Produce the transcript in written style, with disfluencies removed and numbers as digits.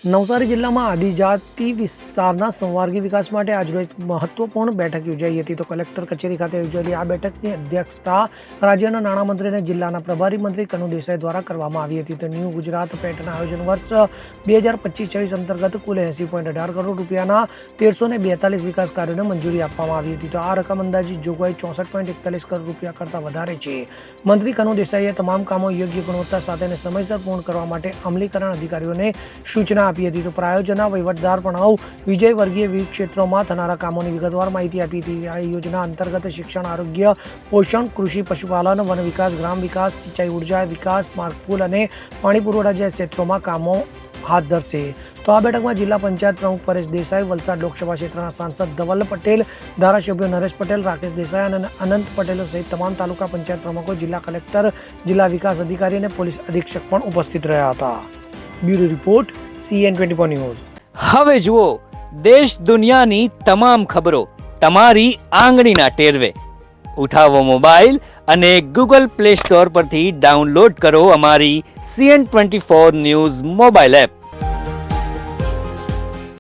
નવસારી જિલ્લામાં આદિજાતિ વિસ્તારના સંવાર્ગી વિકાસ માટે આજરોજ મહત્વપૂર્ણ બેઠક યોજાઈ હતી. તો કલેક્ટર કચેરી ખાતે યોજાયેલી આ બેઠકની અધ્યક્ષતા રાજ્યના નાણામંત્રી અને જિલ્લાના પ્રભારી મંત્રી કનુ દેસાઈ દ્વારા કરવામાં આવી હતી. તો ન્યૂ ગુજરાત પેટના આયોજન વર્ષ 2025-26 અંતર્ગત કુલ 80.18 કરોડ રૂપિયાના 1342 વિકાસ કાર્યોને મંજૂરી આપવામાં આવી હતી. તો આ રકમ અંદાજિત જોગવાઈ 64.41 કરોડ રૂપિયા કરતાં વધારે છે. મંત્રી કનુ દેસાઈએ તમામ કામો યોગ્ય ગુણવત્તા સાથે અને સમયસર પૂર્ણ કરવા માટે અમલીકરણ અધિકારીઓને સૂચના આપી હતી. તો પ્રાયોજના વહીવટદાર પ્રણવ વિજય વર્ગીય વિવિધ ક્ષેત્રોમાં થનારા કામોની વિગતવાર માહિતી આપી હતી. આ યોજના અંતર્ગત શિક્ષણ, આરોગ્ય, પોષણ, કૃષિ, પશુપાલન, વન વિકાસ, ગ્રામ વિકાસ, સિંચાઈ, ઉર્જા વિકાસ, માર્ગ, પુલ અને પાણી પુરવઠા જેવા ક્ષેત્રોમાં કામો હાથ ધરશે. તો આ બેઠકમાં જિલ્લા પંચાયત પ્રમુખ પરેશ દેસાઈ, વલસાડ લોકસભા ક્ષેત્રના સાંસદ ધવલ પટેલ, ધારાસભ્યો નરેશ પટેલ, રાકેશ દેસાઈ અને અનંત પટેલ સહિત તમામ તાલુકા પંચાયત પ્રમુખો, જિલ્લા કલેક્ટર, જિલ્લા વિકાસ અધિકારી અને પોલીસ અધિક્ષક પણ ઉપસ્થિત રહ્યા હતા. Bureau report, CN24 news. હવે જુઓ દેશ દુનિયાની તમામ ખબરો તમારી આંગળીના ટેરવે. ઉઠાવો મોબાઈલ અને Google Play Store પરથી ડાઉનલોડ કરો અમારી CN24 ન્યૂઝ મોબાઈલ એપ.